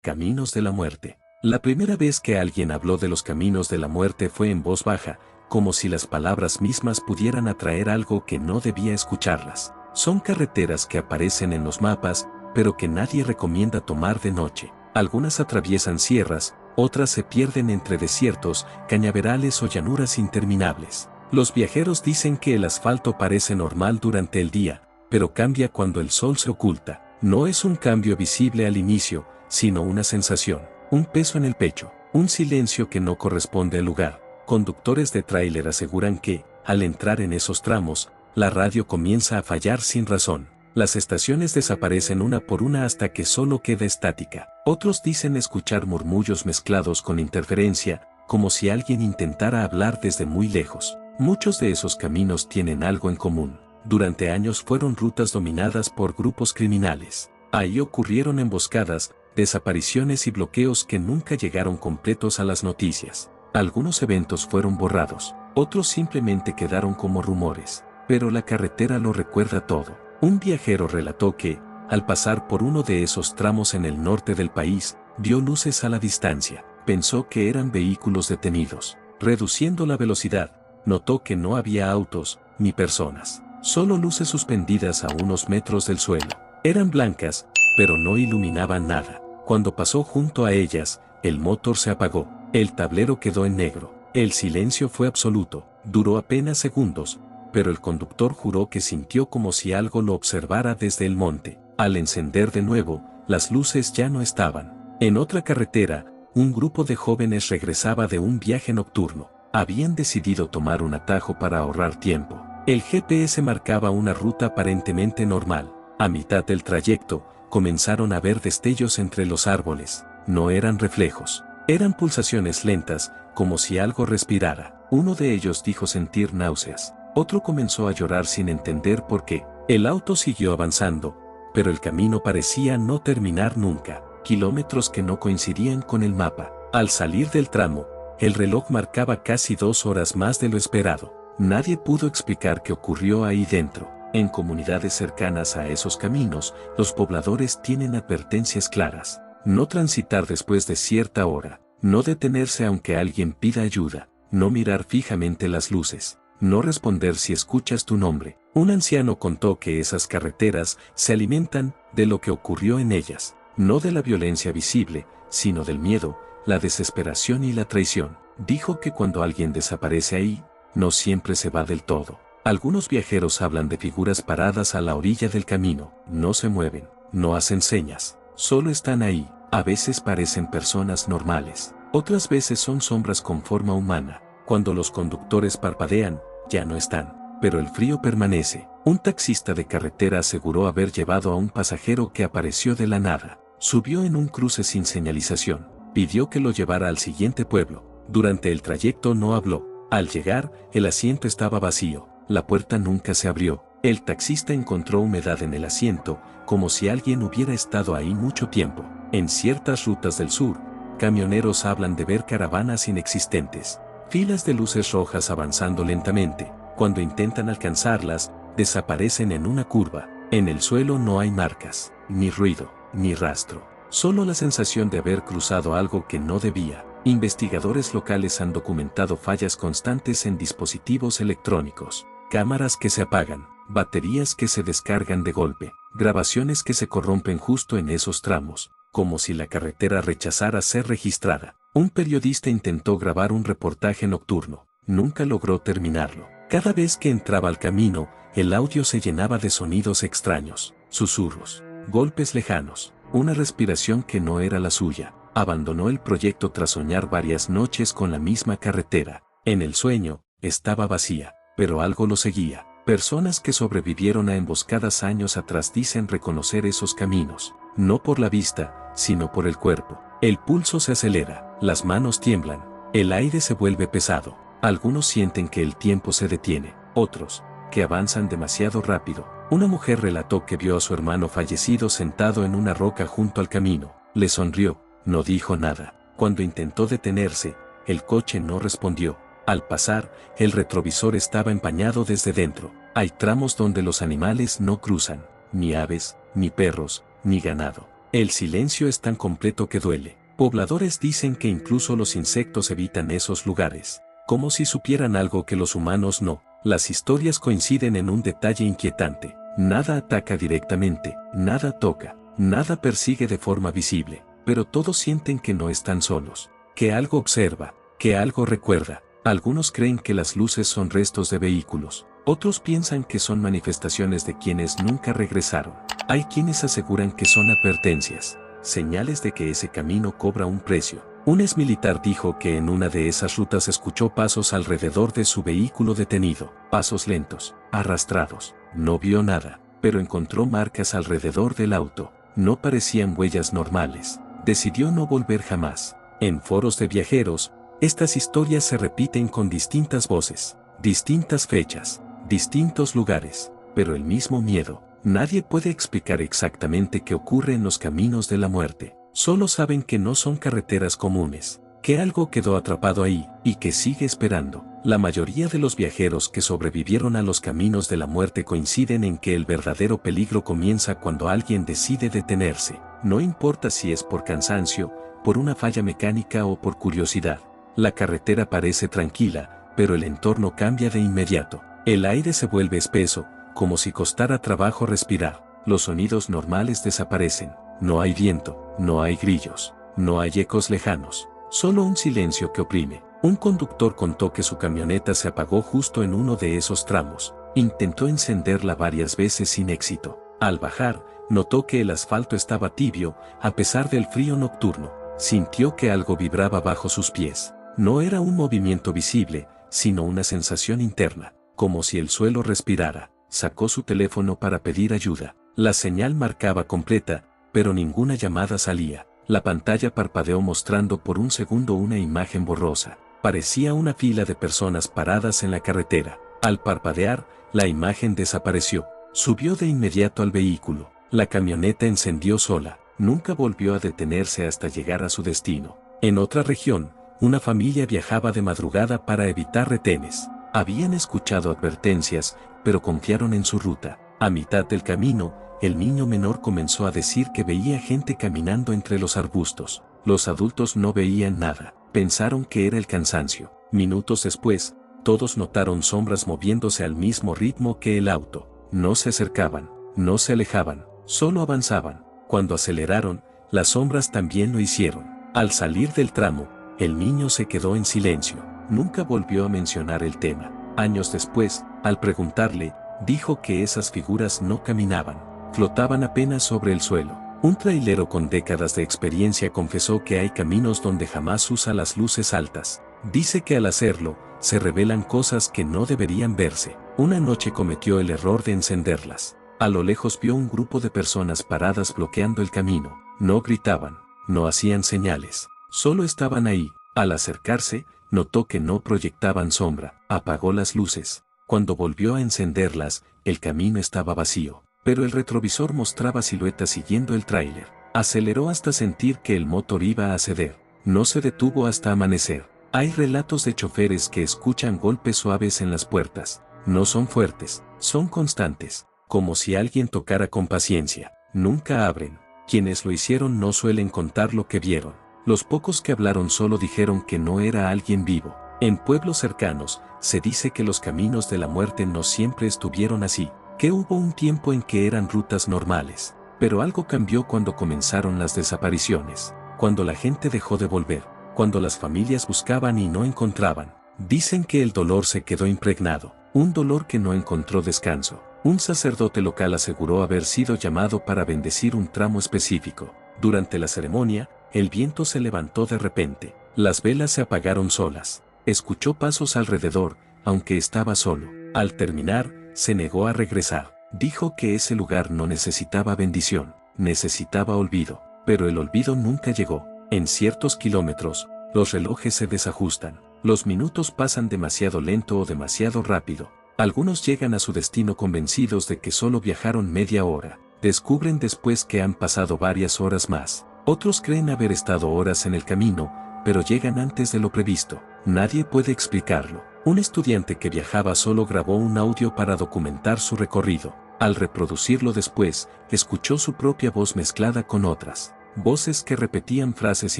Caminos de la muerte. La primera vez que alguien habló de los caminos de la muerte fue en voz baja, como si las palabras mismas pudieran atraer algo que no debía escucharlas. Son carreteras que aparecen en los mapas, pero que nadie recomienda tomar de noche. Algunas atraviesan sierras, otras se pierden entre desiertos, cañaverales o llanuras interminables. Los viajeros dicen que el asfalto parece normal durante el día, pero cambia cuando el sol se oculta. No es un cambio visible al inicio, sino una sensación, un peso en el pecho, un silencio que no corresponde al lugar. Conductores de tráiler aseguran que, al entrar en esos tramos, la radio comienza a fallar sin razón. Las estaciones desaparecen una por una hasta que solo queda estática. Otros dicen escuchar murmullos mezclados con interferencia, como si alguien intentara hablar desde muy lejos. Muchos de esos caminos tienen algo en común. Durante años fueron rutas dominadas por grupos criminales. Ahí ocurrieron emboscadas, desapariciones y bloqueos que nunca llegaron completos a las noticias. Algunos eventos fueron borrados, otros simplemente quedaron como rumores, pero la carretera lo recuerda todo. Un viajero relató que, al pasar por uno de esos tramos en el norte del país, vio luces a la distancia. Pensó que eran vehículos detenidos. Reduciendo la velocidad, notó que no había autos, ni personas, solo luces suspendidas a unos metros del suelo. Eran blancas, pero no iluminaban nada. Cuando pasó junto a ellas, el motor se apagó, el tablero quedó en negro. El silencio fue absoluto, duró apenas segundos, pero el conductor juró que sintió como si algo lo observara desde el monte. Al encender de nuevo, las luces ya no estaban. En otra carretera, un grupo de jóvenes regresaba de un viaje nocturno. Habían decidido tomar un atajo para ahorrar tiempo. El GPS marcaba una ruta aparentemente normal. A mitad del trayecto, comenzaron a ver destellos entre los árboles. No eran reflejos, eran pulsaciones lentas, como si algo respirara. Uno de ellos dijo sentir náuseas. Otro comenzó a llorar sin entender por qué. El auto siguió avanzando, pero el camino parecía no terminar nunca. Kilómetros que no coincidían con el mapa. Al salir del tramo, el reloj marcaba casi 2 horas más de lo esperado. Nadie pudo explicar qué ocurrió ahí dentro. En comunidades cercanas a esos caminos, los pobladores tienen advertencias claras. No transitar después de cierta hora, no detenerse aunque alguien pida ayuda, no mirar fijamente las luces, no responder si escuchas tu nombre. Un anciano contó que esas carreteras se alimentan de lo que ocurrió en ellas, no de la violencia visible, sino del miedo, la desesperación y la traición. Dijo que cuando alguien desaparece ahí, no siempre se va del todo. Algunos viajeros hablan de figuras paradas a la orilla del camino, no se mueven, no hacen señas, solo están ahí. A veces parecen personas normales, otras veces son sombras con forma humana. Cuando los conductores parpadean, ya no están, pero el frío permanece. Un taxista de carretera aseguró haber llevado a un pasajero que apareció de la nada. Subió en un cruce sin señalización, pidió que lo llevara al siguiente pueblo. Durante el trayecto no habló. Al llegar, el asiento estaba vacío. La puerta nunca se abrió. El taxista encontró humedad en el asiento, como si alguien hubiera estado ahí mucho tiempo. En ciertas rutas del sur, camioneros hablan de ver caravanas inexistentes, filas de luces rojas avanzando lentamente. Cuando intentan alcanzarlas, desaparecen en una curva. En el suelo no hay marcas, ni ruido, ni rastro. Solo la sensación de haber cruzado algo que no debía. Investigadores locales han documentado fallas constantes en dispositivos electrónicos. Cámaras que se apagan, baterías que se descargan de golpe, grabaciones que se corrompen justo en esos tramos, como si la carretera rechazara ser registrada. Un periodista intentó grabar un reportaje nocturno, nunca logró terminarlo. Cada vez que entraba al camino, el audio se llenaba de sonidos extraños, susurros, golpes lejanos, una respiración que no era la suya. Abandonó el proyecto tras soñar varias noches con la misma carretera. En el sueño, estaba vacía, pero algo lo seguía. Personas que sobrevivieron a emboscadas años atrás dicen reconocer esos caminos, no por la vista, sino por el cuerpo. El pulso se acelera, las manos tiemblan, el aire se vuelve pesado. Algunos sienten que el tiempo se detiene, otros, que avanzan demasiado rápido. Una mujer relató que vio a su hermano fallecido sentado en una roca junto al camino. Le sonrió, no dijo nada. Cuando intentó detenerse, el coche no respondió. Al pasar, el retrovisor estaba empañado desde dentro. Hay tramos donde los animales no cruzan, ni aves, ni perros, ni ganado. El silencio es tan completo que duele. Pobladores dicen que incluso los insectos evitan esos lugares, como si supieran algo que los humanos no. Las historias coinciden en un detalle inquietante. Nada ataca directamente, nada toca, nada persigue de forma visible, pero todos sienten que no están solos, que algo observa, que algo recuerda. Algunos creen que las luces son restos de vehículos, otros piensan que son manifestaciones de quienes nunca regresaron. Hay quienes aseguran que son advertencias, señales de que ese camino cobra un precio. Un exmilitar dijo que en una de esas rutas escuchó pasos alrededor de su vehículo detenido, pasos lentos, arrastrados. No vio nada, pero encontró marcas alrededor del auto. No parecían huellas normales. Decidió no volver jamás. En foros de viajeros, estas historias se repiten con distintas voces, distintas fechas, distintos lugares, pero el mismo miedo. Nadie puede explicar exactamente qué ocurre en los caminos de la muerte. Solo saben que no son carreteras comunes, que algo quedó atrapado ahí y que sigue esperando. La mayoría de los viajeros que sobrevivieron a los caminos de la muerte coinciden en que el verdadero peligro comienza cuando alguien decide detenerse. No importa si es por cansancio, por una falla mecánica o por curiosidad. La carretera parece tranquila, pero el entorno cambia de inmediato. El aire se vuelve espeso, como si costara trabajo respirar. Los sonidos normales desaparecen. No hay viento, no hay grillos, no hay ecos lejanos, solo un silencio que oprime. Un conductor contó que su camioneta se apagó justo en uno de esos tramos. Intentó encenderla varias veces sin éxito. Al bajar, notó que el asfalto estaba tibio, a pesar del frío nocturno. Sintió que algo vibraba bajo sus pies. No era un movimiento visible, sino una sensación interna, como si el suelo respirara. Sacó su teléfono para pedir ayuda. La señal marcaba completa, pero ninguna llamada salía. La pantalla parpadeó mostrando por un segundo una imagen borrosa. Parecía una fila de personas paradas en la carretera. Al parpadear, la imagen desapareció. Subió de inmediato al vehículo. La camioneta encendió sola. Nunca volvió a detenerse hasta llegar a su destino. En otra región, una familia viajaba de madrugada para evitar retenes. Habían escuchado advertencias, pero confiaron en su ruta. A mitad del camino, el niño menor comenzó a decir que veía gente caminando entre los arbustos. Los adultos no veían nada, pensaron que era el cansancio. Minutos después, todos notaron sombras moviéndose al mismo ritmo que el auto. No se acercaban, no se alejaban, solo avanzaban. Cuando aceleraron, las sombras también lo hicieron. Al salir del tramo, el niño se quedó en silencio. Nunca volvió a mencionar el tema. Años después, al preguntarle, dijo que esas figuras no caminaban. Flotaban apenas sobre el suelo. Un trailero con décadas de experiencia confesó que hay caminos donde jamás usa las luces altas. Dice que al hacerlo, se revelan cosas que no deberían verse. Una noche cometió el error de encenderlas. A lo lejos vio un grupo de personas paradas bloqueando el camino. No gritaban, no hacían señales, solo estaban ahí. Al acercarse, notó que no proyectaban sombra. Apagó las luces. Cuando volvió a encenderlas, el camino estaba vacío, pero el retrovisor mostraba siluetas siguiendo el tráiler. Aceleró hasta sentir que el motor iba a ceder. No se detuvo hasta amanecer. Hay relatos de choferes que escuchan golpes suaves en las puertas. No son fuertes, son constantes, como si alguien tocara con paciencia. Nunca abren. Quienes lo hicieron no suelen contar lo que vieron. Los pocos que hablaron solo dijeron que no era alguien vivo. En pueblos cercanos, se dice que los caminos de la muerte no siempre estuvieron así, que hubo un tiempo en que eran rutas normales, pero algo cambió cuando comenzaron las desapariciones, cuando la gente dejó de volver, cuando las familias buscaban y no encontraban. Dicen que el dolor se quedó impregnado, un dolor que no encontró descanso. Un sacerdote local aseguró haber sido llamado para bendecir un tramo específico. Durante la ceremonia, el viento se levantó de repente, las velas se apagaron solas. Escuchó pasos alrededor, aunque estaba solo. Al terminar, se negó a regresar. Dijo que ese lugar no necesitaba bendición, necesitaba olvido, pero el olvido nunca llegó. En ciertos kilómetros, los relojes se desajustan, los minutos pasan demasiado lento o demasiado rápido. Algunos llegan a su destino convencidos de que solo viajaron media hora. Descubren después que han pasado varias horas más. Otros creen haber estado horas en el camino, pero llegan antes de lo previsto. Nadie puede explicarlo. Un estudiante que viajaba solo grabó un audio para documentar su recorrido. Al reproducirlo después, escuchó su propia voz mezclada con otras voces que repetían frases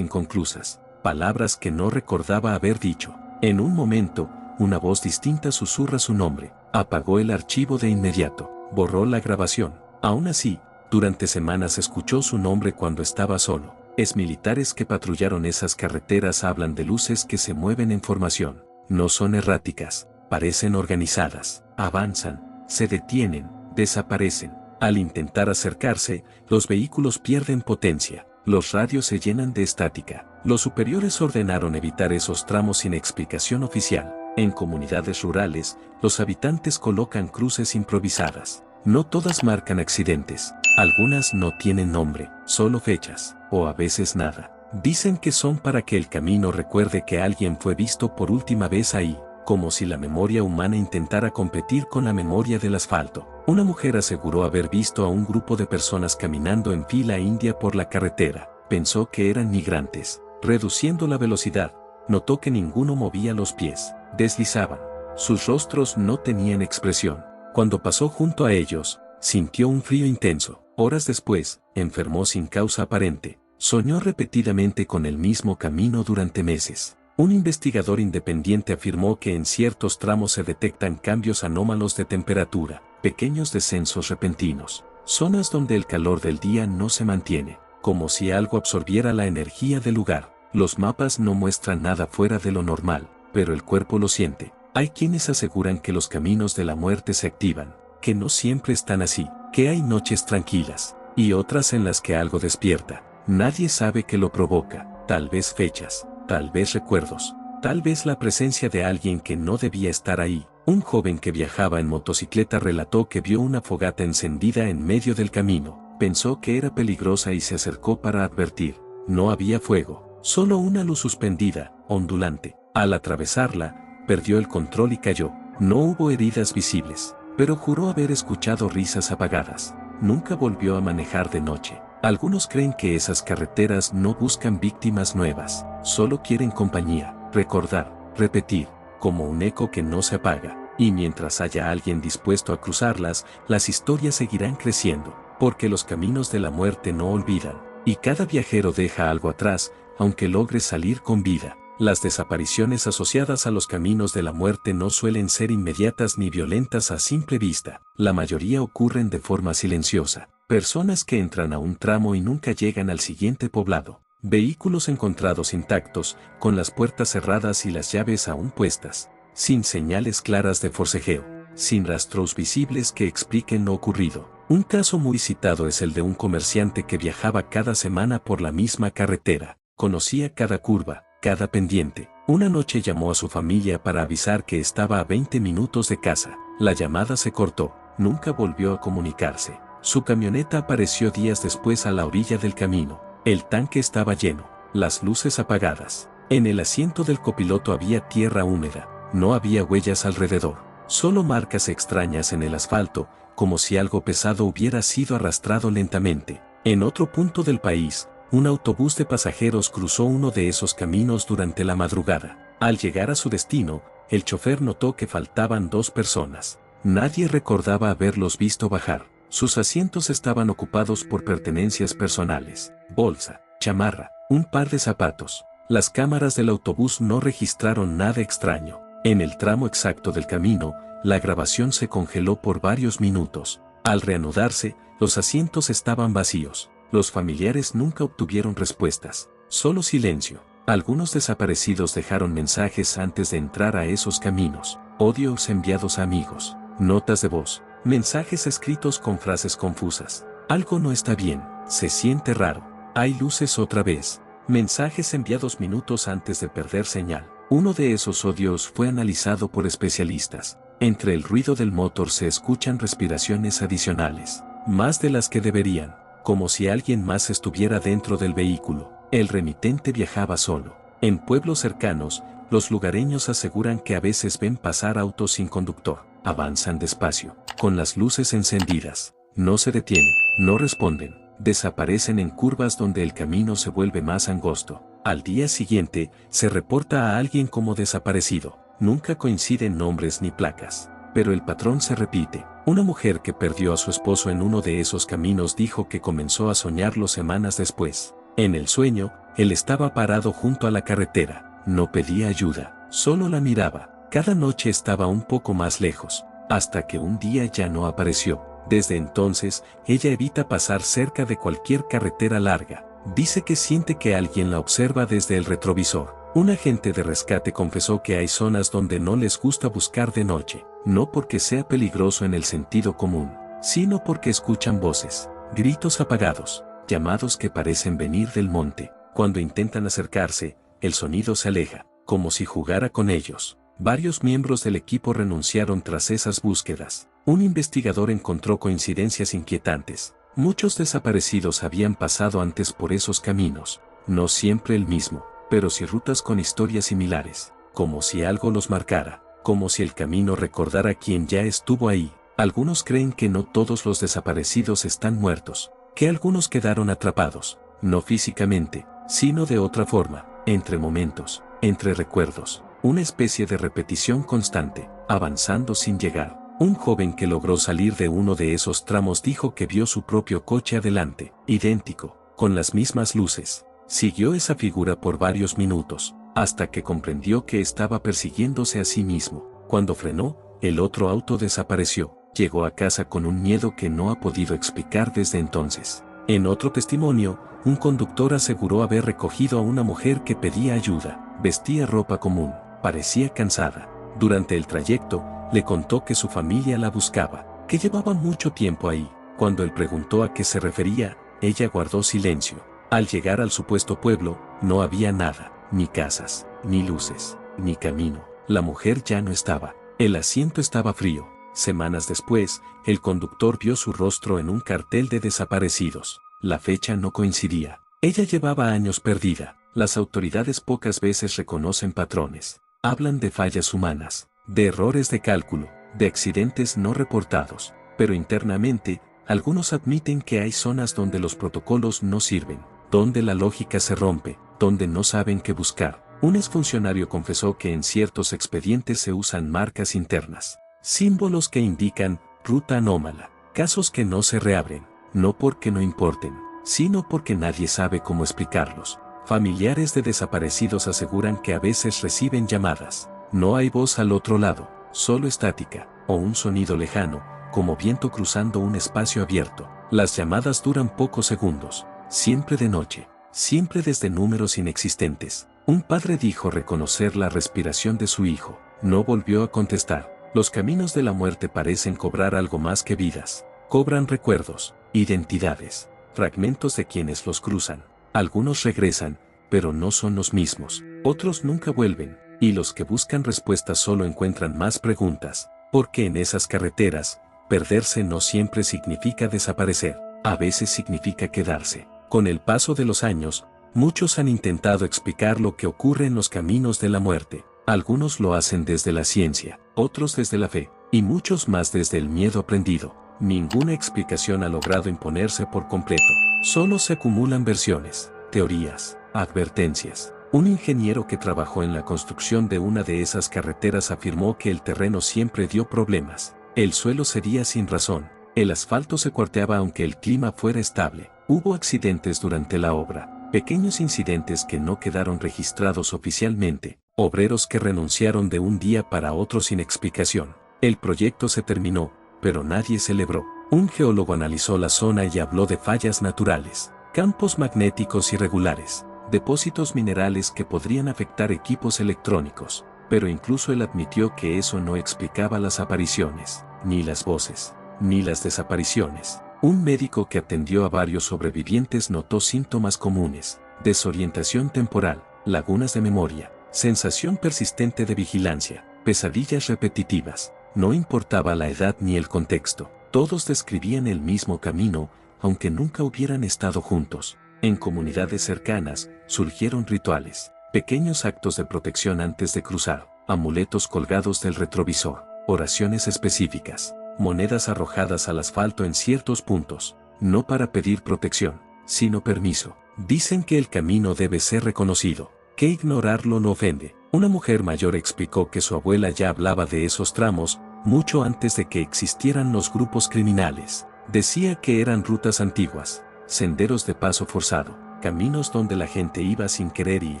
inconclusas, palabras que no recordaba haber dicho. En un momento, una voz distinta susurra su nombre. Apagó el archivo de inmediato, borró la grabación. Aún así, durante semanas escuchó su nombre cuando estaba solo. Militares que patrullaron esas carreteras hablan de luces que se mueven en formación. No son erráticas, parecen organizadas, avanzan, se detienen, desaparecen. Al intentar acercarse, los vehículos pierden potencia, los radios se llenan de estática. Los superiores ordenaron evitar esos tramos sin explicación oficial. En comunidades rurales, los habitantes colocan cruces improvisadas. No todas marcan accidentes, algunas no tienen nombre, solo fechas, o a veces nada. Dicen que son para que el camino recuerde que alguien fue visto por última vez ahí, como si la memoria humana intentara competir con la memoria del asfalto. Una mujer aseguró haber visto a un grupo de personas caminando en fila india por la carretera. Pensó que eran migrantes. Reduciendo la velocidad, notó que ninguno movía los pies, deslizaban. Sus rostros no tenían expresión. Cuando pasó junto a ellos, sintió un frío intenso. Horas después, enfermó sin causa aparente. Soñó repetidamente con el mismo camino durante meses. Un investigador independiente afirmó que en ciertos tramos se detectan cambios anómalos de temperatura, pequeños descensos repentinos, zonas donde el calor del día no se mantiene, como si algo absorbiera la energía del lugar. Los mapas no muestran nada fuera de lo normal, pero el cuerpo lo siente. Hay quienes aseguran que los caminos de la muerte se activan, que no siempre están así, que hay noches tranquilas, y otras en las que algo despierta. Nadie sabe qué lo provoca, tal vez fechas, tal vez recuerdos, tal vez la presencia de alguien que no debía estar ahí. Un joven que viajaba en motocicleta relató que vio una fogata encendida en medio del camino. Pensó que era peligrosa y se acercó para advertir. No había fuego, solo una luz suspendida, ondulante. Al atravesarla, perdió el control y cayó. No hubo heridas visibles, pero juró haber escuchado risas apagadas. Nunca volvió a manejar de noche. Algunos creen que esas carreteras no buscan víctimas nuevas, solo quieren compañía, recordar, repetir, como un eco que no se apaga. Y mientras haya alguien dispuesto a cruzarlas, las historias seguirán creciendo, porque los caminos de la muerte no olvidan, y cada viajero deja algo atrás, aunque logre salir con vida. Las desapariciones asociadas a los caminos de la muerte no suelen ser inmediatas ni violentas a simple vista. La mayoría ocurren de forma silenciosa. Personas que entran a un tramo y nunca llegan al siguiente poblado. Vehículos encontrados intactos, con las puertas cerradas y las llaves aún puestas. Sin señales claras de forcejeo. Sin rastros visibles que expliquen lo ocurrido. Un caso muy citado es el de un comerciante que viajaba cada semana por la misma carretera. Conocía cada curva, cada pendiente. Una noche llamó a su familia para avisar que estaba a 20 minutos de casa. La llamada se cortó, nunca volvió a comunicarse. Su camioneta apareció días después a la orilla del camino. El tanque estaba lleno, las luces apagadas. En el asiento del copiloto había tierra húmeda, no había huellas alrededor, solo marcas extrañas en el asfalto, como si algo pesado hubiera sido arrastrado lentamente. En otro punto del país, un autobús de pasajeros cruzó uno de esos caminos durante la madrugada. Al llegar a su destino, el chofer notó que faltaban 2 personas. Nadie recordaba haberlos visto bajar. Sus asientos estaban ocupados por pertenencias personales, bolsa, chamarra, un par de zapatos. Las cámaras del autobús no registraron nada extraño. En el tramo exacto del camino, la grabación se congeló por varios minutos. Al reanudarse, los asientos estaban vacíos. Los familiares nunca obtuvieron respuestas, solo silencio. Algunos desaparecidos dejaron mensajes antes de entrar a esos caminos, audios enviados a amigos, notas de voz, mensajes escritos con frases confusas. Algo no está bien, se siente raro, hay luces otra vez, mensajes enviados minutos antes de perder señal. Uno de esos audios fue analizado por especialistas. Entre el ruido del motor se escuchan respiraciones adicionales, más de las que deberían, como si alguien más estuviera dentro del vehículo. El remitente viajaba solo. En pueblos cercanos, los lugareños aseguran que a veces ven pasar autos sin conductor. Avanzan despacio, con las luces encendidas. No se detienen, no responden. Desaparecen en curvas donde el camino se vuelve más angosto. Al día siguiente, se reporta a alguien como desaparecido. Nunca coinciden nombres ni placas, pero el patrón se repite. Una mujer que perdió a su esposo en uno de esos caminos dijo que comenzó a soñarlo semanas después. En el sueño, él estaba parado junto a la carretera, no pedía ayuda, solo la miraba. Cada noche estaba un poco más lejos, hasta que un día ya no apareció. Desde entonces, ella evita pasar cerca de cualquier carretera larga. Dice que siente que alguien la observa desde el retrovisor. Un agente de rescate confesó que hay zonas donde no les gusta buscar de noche, no porque sea peligroso en el sentido común, sino porque escuchan voces, gritos apagados, llamados que parecen venir del monte. Cuando intentan acercarse, el sonido se aleja, como si jugara con ellos. Varios miembros del equipo renunciaron tras esas búsquedas. Un investigador encontró coincidencias inquietantes. Muchos desaparecidos habían pasado antes por esos caminos, no siempre el mismo, pero sí rutas con historias similares, como si algo los marcara, como si el camino recordara a quien ya estuvo ahí. Algunos creen que no todos los desaparecidos están muertos, que algunos quedaron atrapados, no físicamente, sino de otra forma, entre momentos, entre recuerdos, una especie de repetición constante, avanzando sin llegar. Un joven que logró salir de uno de esos tramos dijo que vio su propio coche adelante, idéntico, con las mismas luces. Siguió esa figura por varios minutos, hasta que comprendió que estaba persiguiéndose a sí mismo. Cuando frenó, el otro auto desapareció. Llegó a casa con un miedo que no ha podido explicar desde entonces. En otro testimonio, un conductor aseguró haber recogido a una mujer que pedía ayuda. Vestía ropa común, parecía cansada. Durante el trayecto, le contó que su familia la buscaba, que llevaba mucho tiempo ahí. Cuando él preguntó a qué se refería, ella guardó silencio. Al llegar al supuesto pueblo, no había nada, ni casas, ni luces, ni camino. La mujer ya no estaba. El asiento estaba frío. Semanas después, el conductor vio su rostro en un cartel de desaparecidos. La fecha no coincidía. Ella llevaba años perdida. Las autoridades pocas veces reconocen patrones. Hablan de fallas humanas, de errores de cálculo, de accidentes no reportados, pero internamente, algunos admiten que hay zonas donde los protocolos no sirven, donde la lógica se rompe, donde no saben qué buscar. Un exfuncionario confesó que en ciertos expedientes se usan marcas internas, símbolos que indican ruta anómala, casos que no se reabren, no porque no importen, sino porque nadie sabe cómo explicarlos. Familiares de desaparecidos aseguran que a veces reciben llamadas. No hay voz al otro lado, solo estática, o un sonido lejano, como viento cruzando un espacio abierto. Las llamadas duran pocos segundos, siempre de noche, siempre desde números inexistentes. Un padre dijo reconocer la respiración de su hijo, no volvió a contestar. Los caminos de la muerte parecen cobrar algo más que vidas. Cobran recuerdos, identidades, fragmentos de quienes los cruzan. Algunos regresan, pero no son los mismos. Otros nunca vuelven, y los que buscan respuestas solo encuentran más preguntas. Porque en esas carreteras, perderse no siempre significa desaparecer, a veces significa quedarse. Con el paso de los años, muchos han intentado explicar lo que ocurre en los caminos de la muerte. Algunos lo hacen desde la ciencia, otros desde la fe, y muchos más desde el miedo aprendido. Ninguna explicación ha logrado imponerse por completo. Solo se acumulan versiones, teorías, advertencias. Un ingeniero que trabajó en la construcción de una de esas carreteras afirmó que el terreno siempre dio problemas. El suelo cedía sin razón, el asfalto se cuarteaba aunque el clima fuera estable. Hubo accidentes durante la obra, pequeños incidentes que no quedaron registrados oficialmente, obreros que renunciaron de un día para otro sin explicación. El proyecto se terminó, pero nadie celebró. Un geólogo analizó la zona y habló de fallas naturales, campos magnéticos irregulares, depósitos minerales que podrían afectar equipos electrónicos, pero incluso él admitió que eso no explicaba las apariciones, ni las voces, ni las desapariciones. Un médico que atendió a varios sobrevivientes notó síntomas comunes: desorientación temporal, lagunas de memoria, sensación persistente de vigilancia, pesadillas repetitivas. No importaba la edad ni el contexto, todos describían el mismo camino, aunque nunca hubieran estado juntos. En comunidades cercanas, surgieron rituales, pequeños actos de protección antes de cruzar, amuletos colgados del retrovisor, oraciones específicas, monedas arrojadas al asfalto en ciertos puntos, no para pedir protección, sino permiso. Dicen que el camino debe ser reconocido, que ignorarlo no ofende. Una mujer mayor explicó que su abuela ya hablaba de esos tramos, mucho antes de que existieran los grupos criminales. Decía que eran rutas antiguas, senderos de paso forzado, caminos donde la gente iba sin querer ir,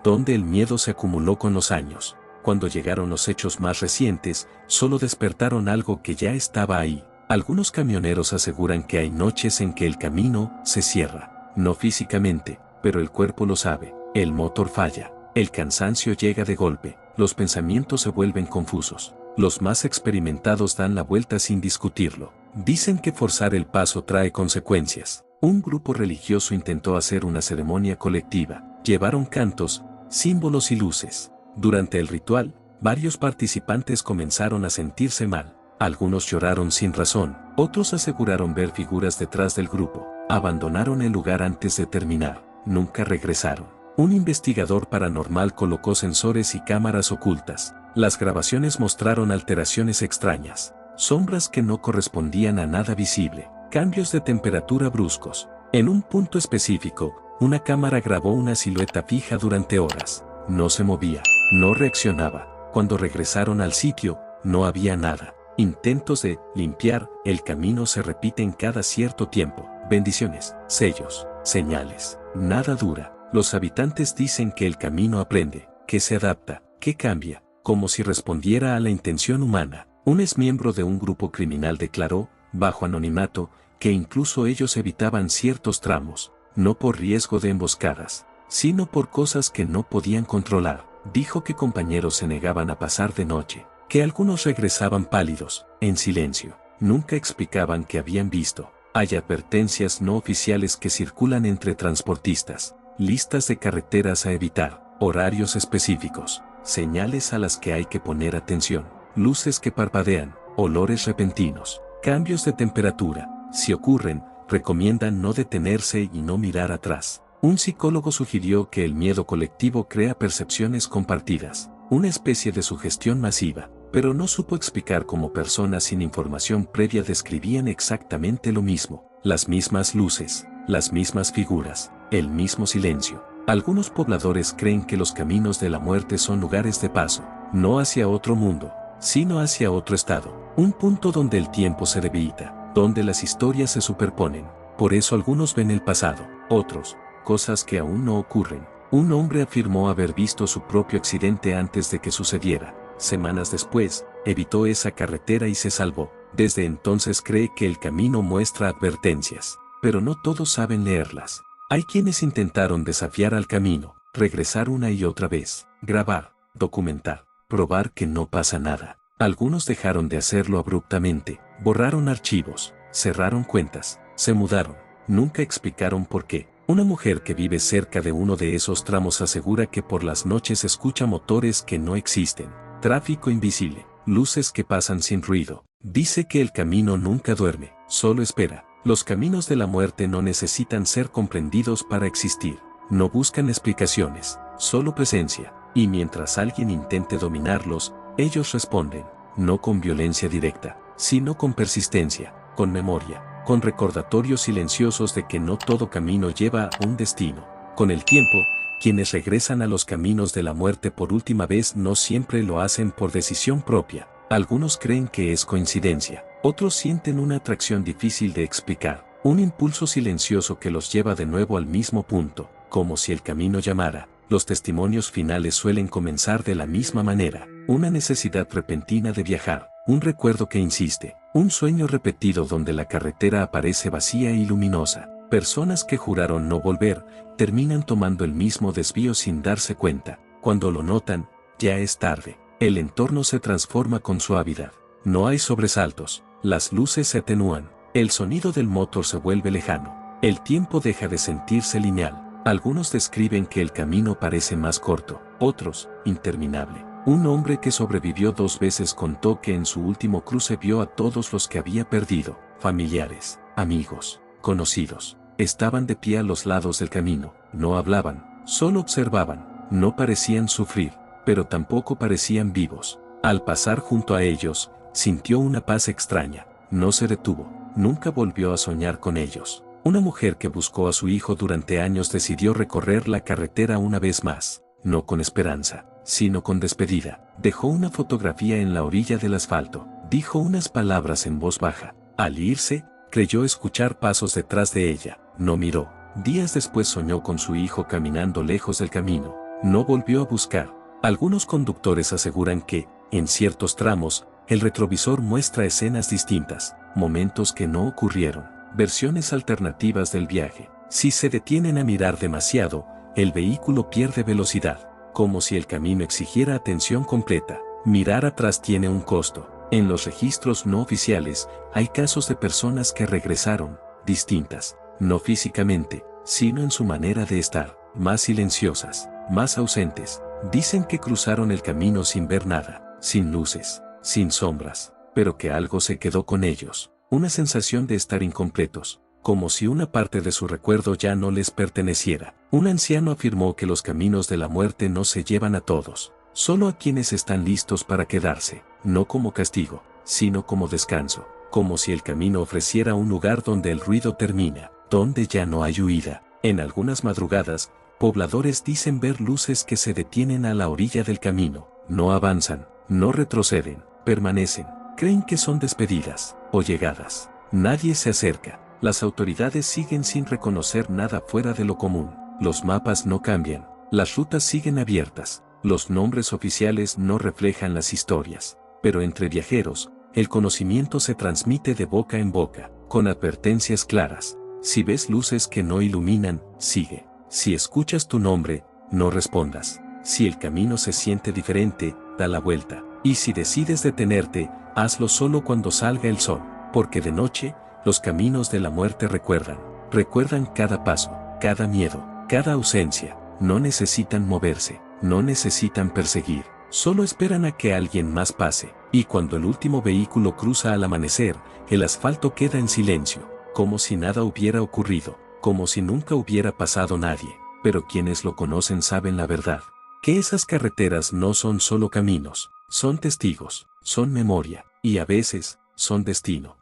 donde el miedo se acumuló con los años. Cuando llegaron los hechos más recientes, solo despertaron algo que ya estaba ahí. Algunos camioneros aseguran que hay noches en que el camino se cierra, no físicamente, pero el cuerpo lo sabe, el motor falla, el cansancio llega de golpe, los pensamientos se vuelven confusos. Los más experimentados dan la vuelta sin discutirlo. Dicen que forzar el paso trae consecuencias. Un grupo religioso intentó hacer una ceremonia colectiva. Llevaron cantos, símbolos y luces. Durante el ritual, varios participantes comenzaron a sentirse mal. Algunos lloraron sin razón, otros aseguraron ver figuras detrás del grupo. Abandonaron el lugar antes de terminar. Nunca regresaron. Un investigador paranormal colocó sensores y cámaras ocultas. Las grabaciones mostraron alteraciones extrañas, sombras que no correspondían a nada visible, cambios de temperatura bruscos. En un punto específico, una cámara grabó una silueta fija durante horas. No se movía, no reaccionaba. Cuando regresaron al sitio, no había nada. Intentos de limpiar el camino se repiten cada cierto tiempo. Bendiciones, sellos, señales. Nada dura. Los habitantes dicen que el camino aprende, que se adapta, que cambia, como si respondiera a la intención humana. Un exmiembro de un grupo criminal declaró, bajo anonimato, que incluso ellos evitaban ciertos tramos, no por riesgo de emboscadas, sino por cosas que no podían controlar. Dijo que compañeros se negaban a pasar de noche, que algunos regresaban pálidos, en silencio, nunca explicaban qué habían visto. Hay advertencias no oficiales que circulan entre transportistas, listas de carreteras a evitar, horarios específicos, señales a las que hay que poner atención, luces que parpadean, olores repentinos, cambios de temperatura. Si ocurren, recomiendan no detenerse y no mirar atrás. Un psicólogo sugirió que el miedo colectivo crea percepciones compartidas, una especie de sugestión masiva, pero no supo explicar cómo personas sin información previa describían exactamente lo mismo, las mismas luces, las mismas figuras, el mismo silencio. Algunos pobladores creen que los caminos de la muerte son lugares de paso, no hacia otro mundo, sino hacia otro estado, un punto donde el tiempo se debilita, donde las historias se superponen. Por eso algunos ven el pasado, otros, cosas que aún no ocurren. Un hombre afirmó haber visto su propio accidente antes de que sucediera. Semanas después, evitó esa carretera y se salvó. Desde entonces cree que el camino muestra advertencias, pero no todos saben leerlas. Hay quienes intentaron desafiar al camino, regresar una y otra vez, grabar, documentar, probar que no pasa nada. Algunos dejaron de hacerlo abruptamente, borraron archivos, cerraron cuentas, se mudaron, nunca explicaron por qué. Una mujer que vive cerca de uno de esos tramos asegura que por las noches escucha motores que no existen, tráfico invisible, luces que pasan sin ruido. Dice que el camino nunca duerme, solo espera. Los caminos de la muerte no necesitan ser comprendidos para existir. No buscan explicaciones, solo presencia. Y mientras alguien intente dominarlos, ellos responden, no con violencia directa, sino con persistencia, con memoria, con recordatorios silenciosos de que no todo camino lleva a un destino. Con el tiempo, quienes regresan a los caminos de la muerte por última vez no siempre lo hacen por decisión propia. Algunos creen que es coincidencia, otros sienten una atracción difícil de explicar, un impulso silencioso que los lleva de nuevo al mismo punto, como si el camino llamara. Los testimonios finales suelen comenzar de la misma manera, una necesidad repentina de viajar, un recuerdo que insiste, un sueño repetido donde la carretera aparece vacía y luminosa. Personas que juraron no volver, terminan tomando el mismo desvío sin darse cuenta. Cuando lo notan, ya es tarde. El entorno se transforma con suavidad. No hay sobresaltos, las luces se atenúan, el sonido del motor se vuelve lejano. El tiempo deja de sentirse lineal. Algunos describen que el camino parece más corto, otros, interminable. Un hombre que sobrevivió 2 veces contó que en su último cruce vio a todos los que había perdido, familiares, amigos, conocidos. Estaban de pie a los lados del camino, no hablaban, solo observaban, no parecían sufrir, pero tampoco parecían vivos. Al pasar junto a ellos, sintió una paz extraña, no se detuvo, nunca volvió a soñar con ellos. Una mujer que buscó a su hijo durante años decidió recorrer la carretera una vez más, no con esperanza, sino con despedida. Dejó una fotografía en la orilla del asfalto. Dijo unas palabras en voz baja. Al irse, creyó escuchar pasos detrás de ella. No miró. Días después soñó con su hijo caminando lejos del camino. No volvió a buscar. Algunos conductores aseguran que, en ciertos tramos, el retrovisor muestra escenas distintas, momentos que no ocurrieron, versiones alternativas del viaje. Si se detienen a mirar demasiado, el vehículo pierde velocidad, como si el camino exigiera atención completa. Mirar atrás tiene un costo. En los registros no oficiales, hay casos de personas que regresaron, distintas, no físicamente, sino en su manera de estar, más silenciosas, más ausentes. Dicen que cruzaron el camino sin ver nada, sin luces, sin sombras, pero que algo se quedó con ellos, una sensación de estar incompletos, como si una parte de su recuerdo ya no les perteneciera. Un anciano afirmó que los caminos de la muerte no se llevan a todos, solo a quienes están listos para quedarse, no como castigo, sino como descanso, como si el camino ofreciera un lugar donde el ruido termina, donde ya no hay huida. En algunas madrugadas, pobladores dicen ver luces que se detienen a la orilla del camino, no avanzan, no retroceden, permanecen, creen que son despedidas o llegadas. Nadie se acerca, las autoridades siguen sin reconocer nada fuera de lo común, los mapas no cambian, las rutas siguen abiertas, los nombres oficiales no reflejan las historias, pero entre viajeros, el conocimiento se transmite de boca en boca, con advertencias claras. Si ves luces que no iluminan, sigue. Si escuchas tu nombre, no respondas. Si el camino se siente diferente, da la vuelta. Y si decides detenerte, hazlo solo cuando salga el sol, porque de noche, los caminos de la muerte recuerdan cada paso, cada miedo, cada ausencia. No necesitan moverse, no necesitan perseguir, solo esperan a que alguien más pase. Y cuando el último vehículo cruza al amanecer, el asfalto queda en silencio, como si nada hubiera ocurrido, como si nunca hubiera pasado nadie. Pero quienes lo conocen saben la verdad, que esas carreteras no son solo caminos, son testigos, son memoria, y a veces, son destino.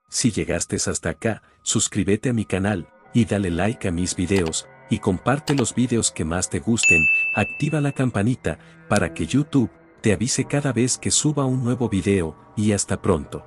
Si llegaste hasta acá, suscríbete a mi canal, y dale like a mis videos, y comparte los videos que más te gusten, activa la campanita, para que YouTube te avise cada vez que suba un nuevo video, y hasta pronto.